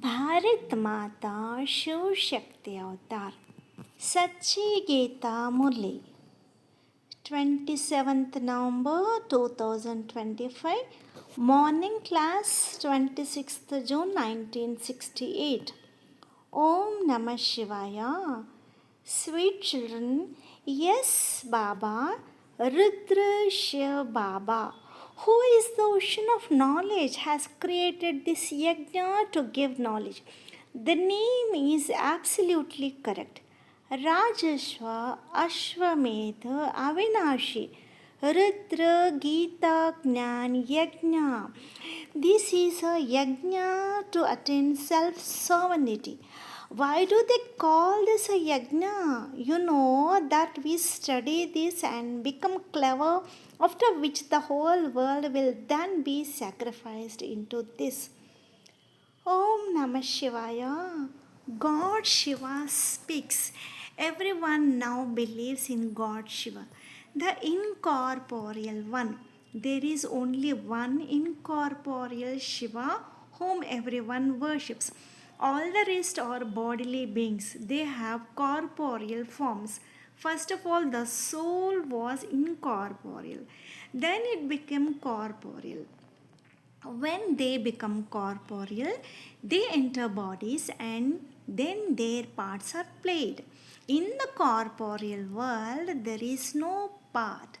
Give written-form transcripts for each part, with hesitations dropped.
भारत माता शिव शक्ति अवतार सच्ची गीता मुरली 27th November 2025 Morning Class 26th June 1968 Om Namah Shivaya. Sweet children, yes Baba, Rudra Shiv Baba, who is the ocean of knowledge, has created this yajna to give knowledge. The name is absolutely correct. Rajashva Ashwamedha Avinashi Rudra Geeta Jnana Yajna. This is a yajna to attain self-sovereignty. Why do they call this a yajna? You know that we study this and become clever, after which the whole world will then be sacrificed into this. Om Namah Shivaya. God Shiva speaks. Everyone now believes in God Shiva, the incorporeal one. There is only one incorporeal Shiva whom everyone worships. All the rest are bodily beings. They have corporeal forms. First of all, the soul was incorporeal. Then it became corporeal. When they become corporeal, they enter bodies and then their parts are played. In the corporeal world, there is no part.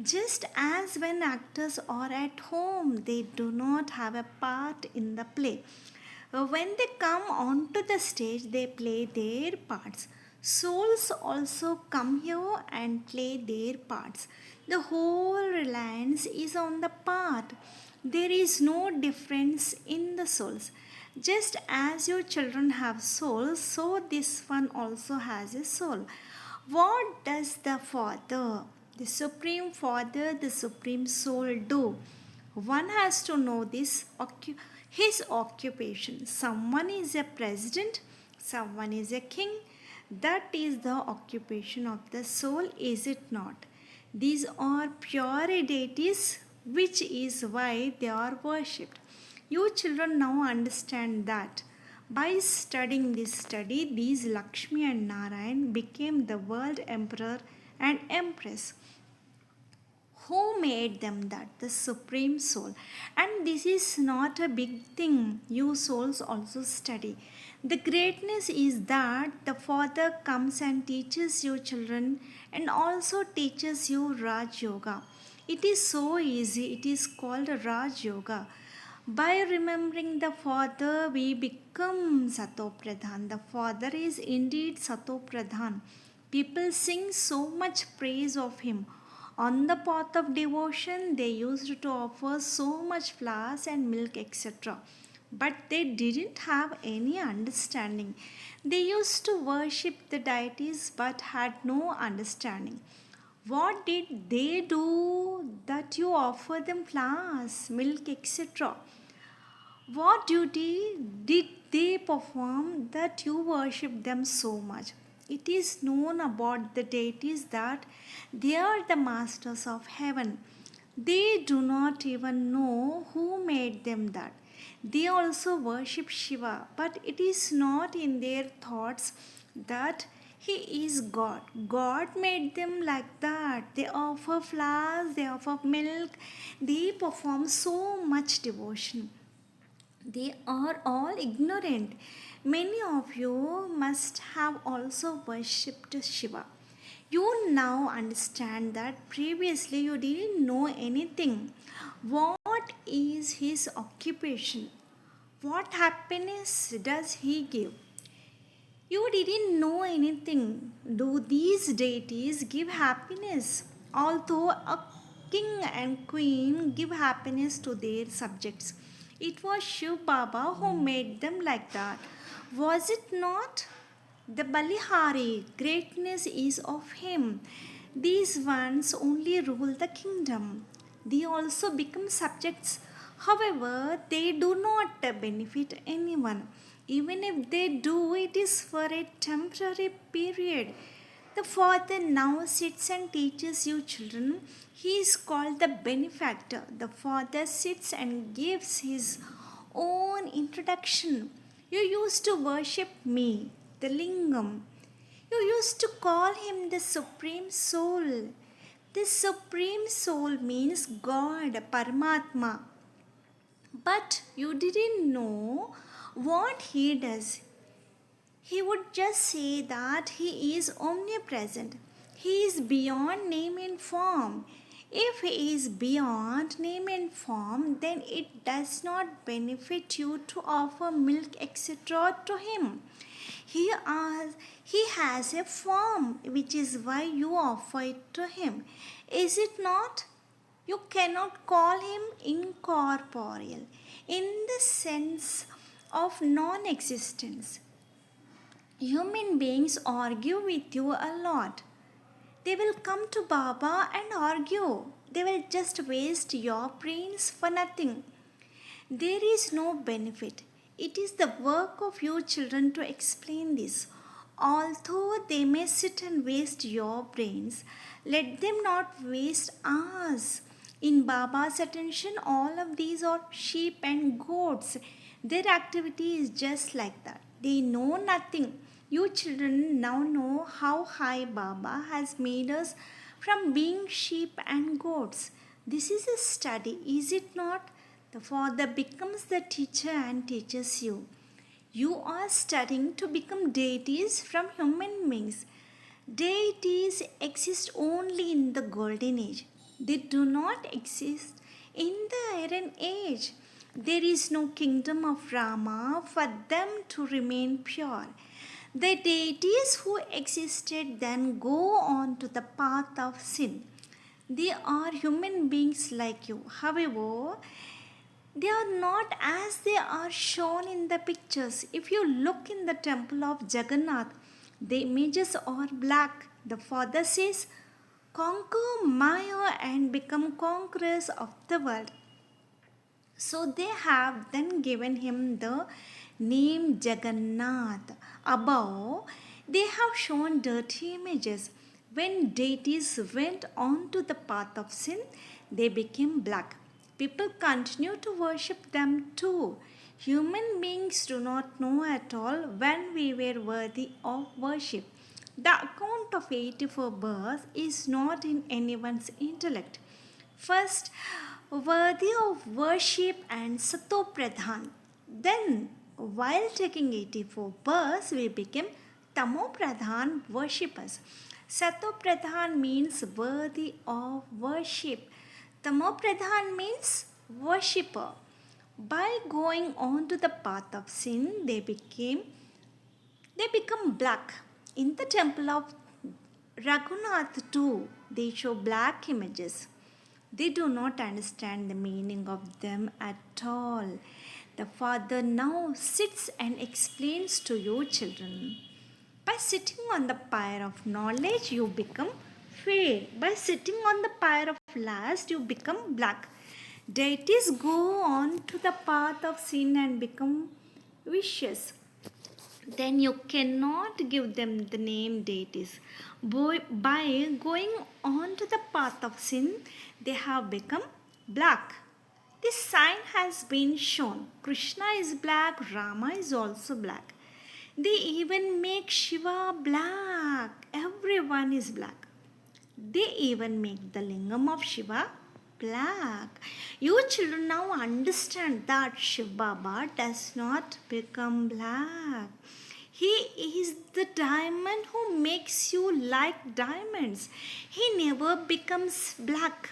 Just as when actors are at home, they do not have a part in the play. When they come onto the stage, they play their parts. Souls also come here and play their parts. The whole reliance is on the part. There is no difference in the souls. Just as your children have souls, so this one also has a soul. What does the Father, the Supreme Father, the Supreme Soul do? One has to know his occupation. Someone is a president, someone is a king. That is the occupation of the soul, is it not? These are pure deities, which is why they are worshipped. You children now understand that. By studying this study, these Lakshmi and Narayan became the world emperor and empress. Who made them that? The Supreme Soul. And this is not a big thing. You souls also study. The greatness is that the Father comes and teaches you children and also teaches you Raj Yoga. It is so easy. It is called Raj Yoga. By remembering the Father, we become Sato Pradhan. The Father is indeed Sato Pradhan. People sing so much praise of him. On the path of devotion, they used to offer so much flowers and milk, etc. But they didn't have any understanding. They used to worship the deities but had no understanding. What did they do that you offer them flowers, milk, etc.? What duty did they perform that you worship them so much? It is known about the deities that they are the masters of heaven. They do not even know who made them that. They also worship Shiva, but it is not in their thoughts that he is God. God made them like that. They offer flowers, they offer milk, they perform so much devotion. They are all ignorant. Many of you must have also worshipped Shiva. You now understand that previously you didn't know anything. What is his occupation? What happiness does he give? You didn't know anything. Do these deities give happiness? Although a king and queen give happiness to their subjects, it was Shiv Baba who made them like that. Was it not? The Balihari, greatness is of him. These ones only rule the kingdom. They also become subjects. However, they do not benefit anyone. Even if they do, it is for a temporary period. The Father now sits and teaches you children. He is called the benefactor. The Father sits and gives his own introduction. You used to worship me, the Lingam. You used to call him the Supreme Soul. The Supreme Soul means God, Paramatma. But you didn't know what he does. He would just say that he is omnipresent. He is beyond name and form. If he is beyond name and form, then it does not benefit you to offer milk, etc. to him. He has a form, which is why you offer it to him. Is it not? You cannot call him incorporeal in the sense of non existence. Human beings argue with you a lot. They will come to Baba and argue. They will just waste your brains for nothing. There is no benefit. It is the work of you children to explain this. Although they may sit and waste your brains, let them not waste ours. In Baba's attention, all of these are sheep and goats. Their activity is just like that. They know nothing. You children now know how high Baba has made us from being sheep and goats. This is a study, is it not? The father becomes the teacher and teaches you. You are studying to become deities from human beings. Deities exist only in the golden age. They do not exist in the iron age. There is no kingdom of Rama for them to remain pure. The deities who existed then go on to the path of sin. They are human beings like you. However, they are not as they are shown in the pictures. If you look in the temple of Jagannath, the images are black. The father says, conquer Maya and become conquerors of the world. So they have then given him the name Jagannath. Above, they have shown dirty images. When deities went on to the path of sin, they became black. People continue to worship them too. Human beings do not know at all when we were worthy of worship. The account of 84 births is not in anyone's intellect. First, worthy of worship and Satopradhan. Then, while taking 84 births, we became Tamopradhan worshippers. Satopradhan means worthy of worship. Tamopradhan means worshipper. By going on to the path of sin, they become black. In the temple of Raghunath too, they show black images. They do not understand the meaning of them at all. The Father now sits and explains to you children. By sitting on the pyre of knowledge, you become fair. By sitting on the pyre of lust, you become black. Deities go on to the path of sin and become vicious. Then you cannot give them the name deities. By going on to the path of sin, they have become black. This sign has been shown. Krishna is black, Rama is also black. They even make Shiva black. Everyone is black. They even make the lingam of Shiva black. You children now understand that Shiv Baba does not become black. He is the diamond who makes you like diamonds. He never becomes black.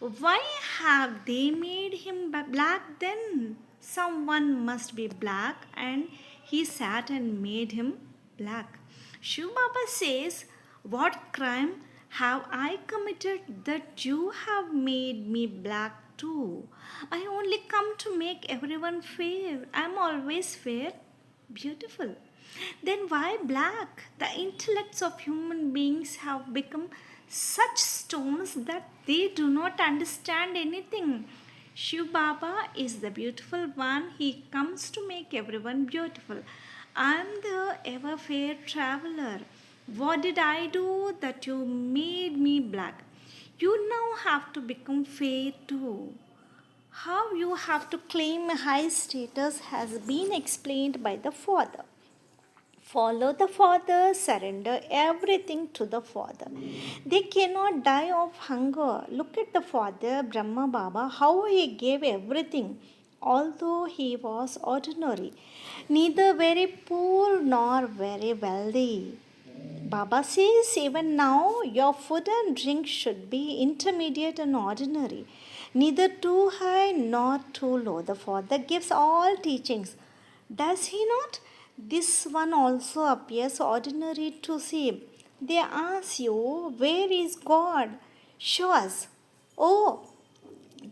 Why have they made him black then? Someone must be black and he sat and made him black. Shiv Baba says, what crime have I committed that you have made me black too? I only come to make everyone fair. I am always fair, beautiful. Then why black? The intellects of human beings have become such stones that they do not understand anything. Shiv Baba is the beautiful one. He comes to make everyone beautiful. I am the ever fair traveler. What did I do that you made me black? You now have to become fair too. How you have to claim a high status has been explained by the Father. Follow the Father, surrender everything to the Father. They cannot die of hunger. Look at the Father, Brahma Baba, how he gave everything, although he was ordinary, neither very poor nor very wealthy. Baba says, even now, your food and drink should be intermediate and ordinary, neither too high nor too low. The Father gives all teachings. Does he not? This one also appears ordinary to see. They ask you, where is God? Show us. Oh,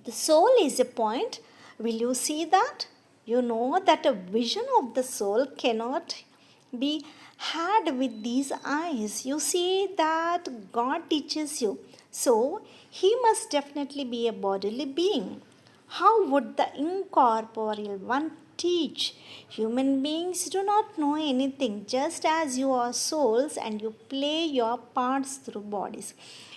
the soul is a point. Will you see that? You know that a vision of the soul cannot be had with these eyes. You see that God teaches you. So, he must definitely be a bodily being. How would the incorporeal one teach? Human beings do not know anything, just as you are souls and you play your parts through bodies.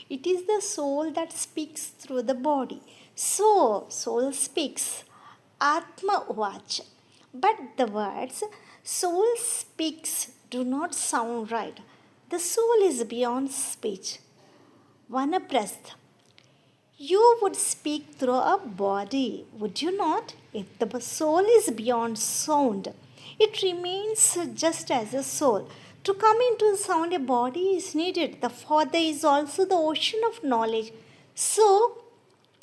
It is the soul that speaks through the body. So, soul speaks. Atma Vach. But the words soul speaks do not sound right. The soul is beyond speech. Vanaprastha. You would speak through a body, would you not? If the soul is beyond sound, it remains just as a soul. To come into the sound, a body is needed. The Father is also the ocean of knowledge. So,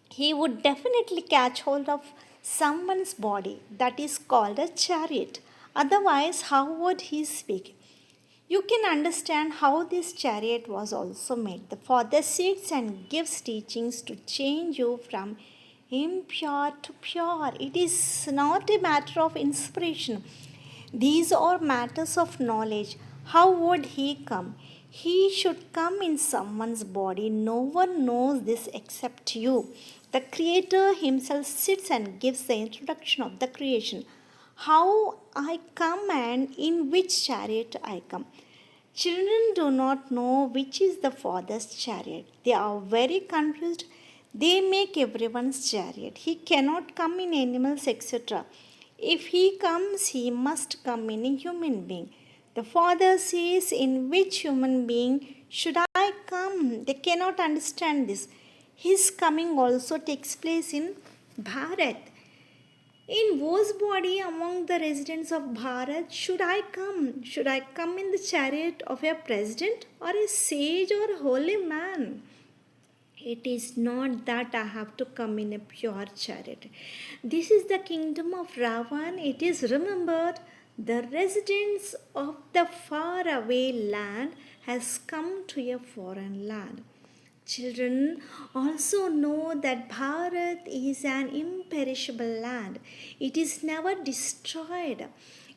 he would definitely catch hold of someone's body, that is called a chariot. Otherwise, how would he speak? You can understand how this chariot was also made. The Father sits and gives teachings to change you from impure to pure. It is not a matter of inspiration. These are matters of knowledge. How would he come? He should come in someone's body. No one knows this except you. The Creator Himself sits and gives the introduction of the creation. How I come and in which chariot I come. Children do not know which is the Father's chariot. They are very confused. They make everyone's chariot. He cannot come in animals, etc. If he comes, he must come in a human being. The Father says, in which human being should I come? They cannot understand this. His coming also takes place in Bharat. In whose body among the residents of Bharat should I come? Should I come in the chariot of a president or a sage or a holy man? It is not that I have to come in a pure chariot. This is the kingdom of Ravan. It is remembered the residents of the faraway land has come to a foreign land. Children also know that Bharat is an imperishable land. It is never destroyed.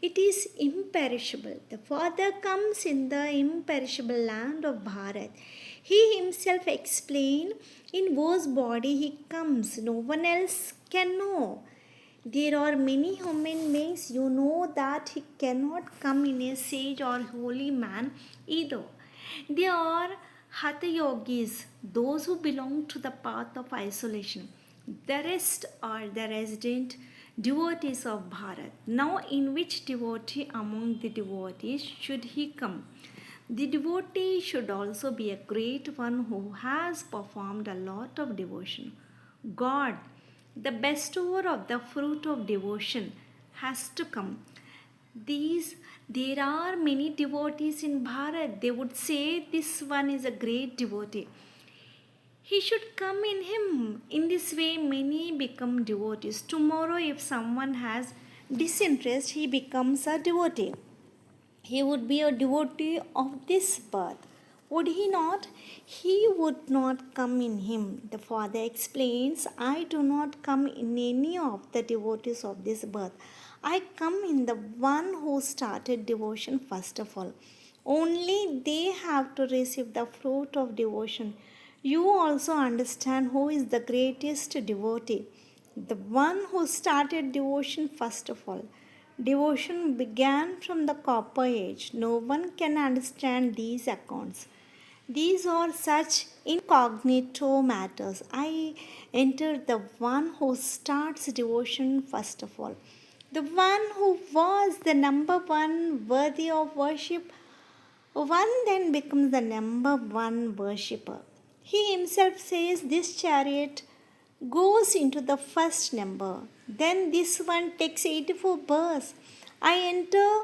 It is imperishable. The Father comes in the imperishable land of Bharat. He himself explained in whose body he comes. No one else can know. There are many human beings, you know that he cannot come in a sage or holy man either. They are Hatha yogis, those who belong to the path of isolation. The rest are the resident devotees of Bharat. Now, in which devotee among the devotees should he come? The devotee should also be a great one who has performed a lot of devotion. God, the bestower of the fruit of devotion, has to come. There are many devotees in Bharat. They would say this one is a great devotee. He should come in him. In this way, many become devotees. Tomorrow, if someone has disinterest, he becomes a devotee. He would be a devotee of this birth. Would he not? He would not come in him. The Father explains, I do not come in any of the devotees of this birth. I come in the one who started devotion first of all. Only they have to receive the fruit of devotion. You also understand who is the greatest devotee. The one who started devotion first of all. Devotion began from the copper age. No one can understand these accounts. These are such incognito matters. I enter the one who starts devotion first of all, the one who was the number one worthy of worship. One then becomes the number one worshipper. He himself says this chariot goes into the first number. Then this one takes 84 births. I enter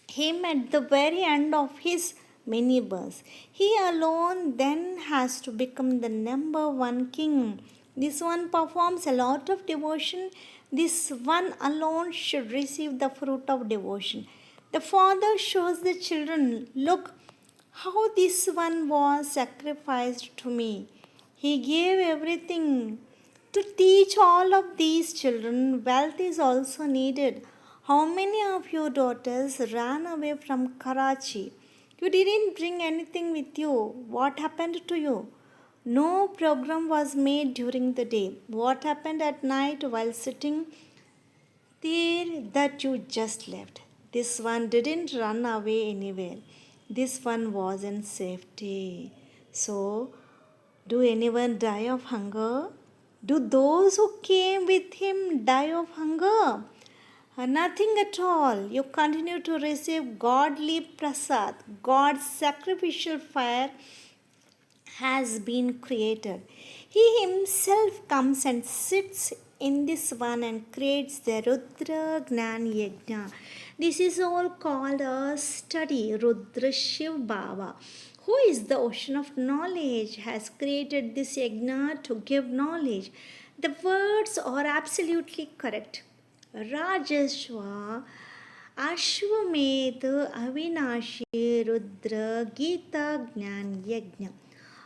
him at the very end of his many births. He alone then has to become the number one king. This one performs a lot of devotion. This one alone should receive the fruit of devotion. The father shows the children, look how this one was sacrificed to me. He gave everything. To teach all of these children, wealth is also needed. How many of your daughters ran away from Karachi? You didn't bring anything with you. What happened to you? No program was made during the day. What happened at night while sitting there that you just left? This one didn't run away anywhere. This one was in safety. So, do anyone die of hunger? Do those who came with him die of hunger? Nothing at all. You continue to receive godly prasad. God's sacrificial fire has been created. He himself comes and sits in this one and creates the Rudra Gnan Yajna. This is all called a study. Rudra Shiv Baba, who is the ocean of knowledge, has created this yajna to give knowledge. The words are absolutely correct. Rajashva Ashwamedh Avinashi Rudra Geeta Gnan Yajna.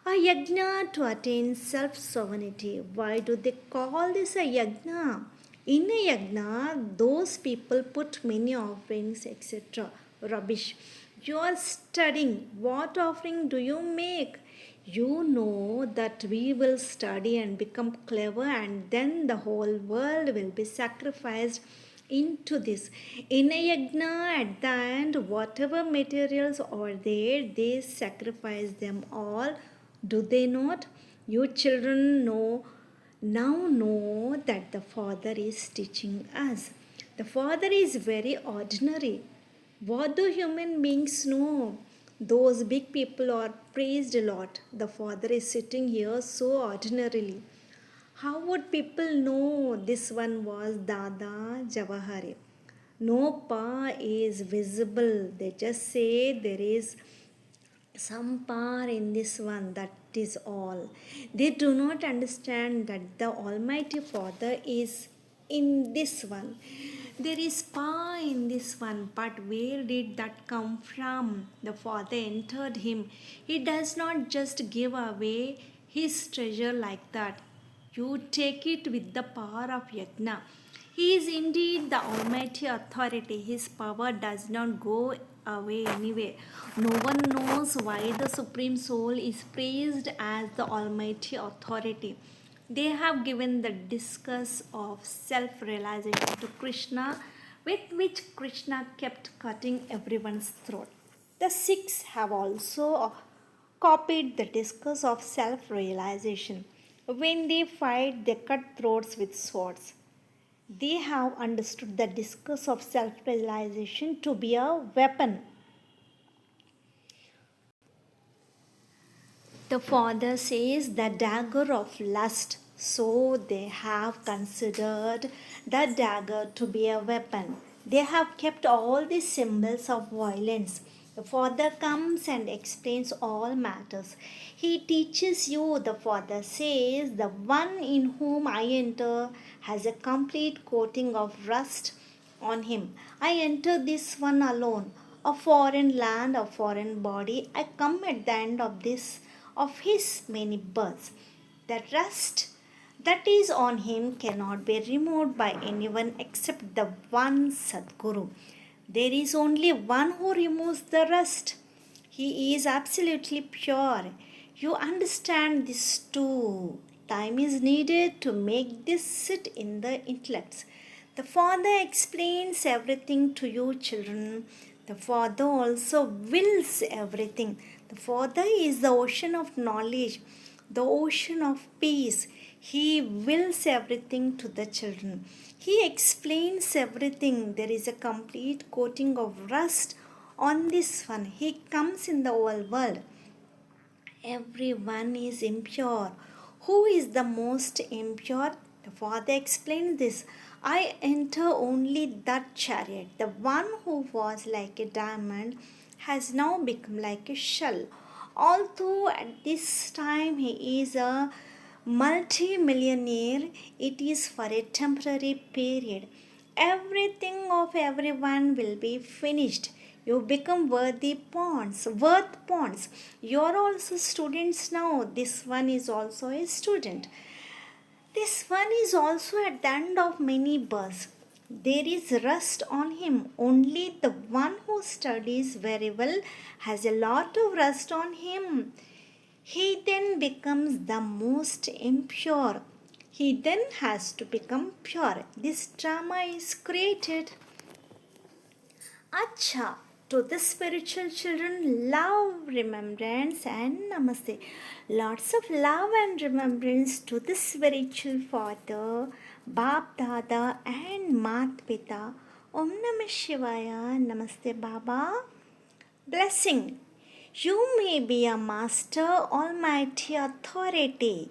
A yajna to attain self sovereignty. Why do they call this a yajna? In a yajna, those people put many offerings, etc. Rubbish. You are studying. What offering do you make? You know that we will study and become clever, and then the whole world will be sacrificed into this. In a yajna, at the end, whatever materials are there, they sacrifice them all. Do they not? You children know that the Father is teaching us. The Father is very ordinary. What do human beings know? Those big people are praised a lot. The Father is sitting here so ordinarily. How would people know this one was Dada Jawahari? No pa is visible. They just say there is some power in this one, that is all. They do not understand that the Almighty Father is in this one. There is power in this one, but where did that come from? The Father entered him. He does not just give away his treasure like that. You take it with the power of Yajna. He is indeed the Almighty Authority. His power does not go away anywhere. No one knows why the Supreme Soul is praised as the Almighty Authority. They have given the discourse of self realization to Krishna, with which Krishna kept cutting everyone's throat. The Sikhs have also copied the discourse of self realization. When they fight, they cut throats with swords. They have understood the discourse of self realization to be a weapon. The Father says the dagger of lust, so they have considered the dagger to be a weapon. They have kept all the symbols of violence. The Father comes and explains all matters. He teaches you, the Father says, the one in whom I enter has a complete coating of rust on him. I enter this one alone, a foreign land, a foreign body. I come at the end of his many births. The rust that is on him cannot be removed by anyone except the one Sadguru. There is only one who removes the rust. He is absolutely pure. You understand this too. Time is needed to make this sit in the intellects. The Father explains everything to you, children. The Father also wills everything. The Father is the ocean of knowledge, the ocean of peace. He wills everything to the children. He explains everything. There is a complete coating of rust on this one. He comes in the whole world. Everyone is impure. Who is the most impure? The Father explains this. I enter only that chariot. The one who was like a diamond has now become like a shell. Although at this time he is a multi-millionaire, it is for a temporary period. Everything of everyone will be finished. You become worth pawns. You are also students now. This one is also a student. This one is also at the end of many births. There is rust on him. Only the one who studies very well has a lot of rust on him. He then becomes the most impure. He then has to become pure. This drama is created. Acha, to the spiritual children, love, remembrance, and namaste. Lots of love and remembrance to the spiritual father, Bab Dada, and Mat Pita. Om Namah Shivaya, Namaste Baba. Blessing. You may be a master, almighty authority.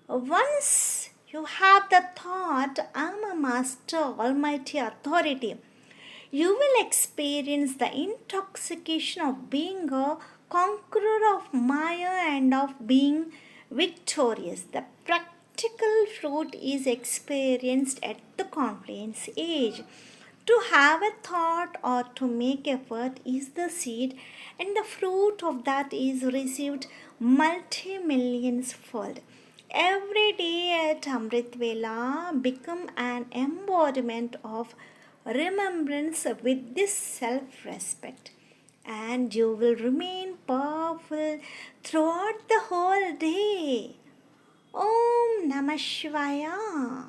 Once you have the thought, I am a master, almighty authority, you will experience the intoxication of being a conqueror of Maya and of being victorious. The practical fruit is experienced at the confluence age. To have a thought or to make effort is the seed, and the fruit of that is received multi-millions fold. Every day at Amrit Vela become an embodiment of remembrance with this self-respect, and you will remain powerful throughout the whole day. Om Namah Shivaya.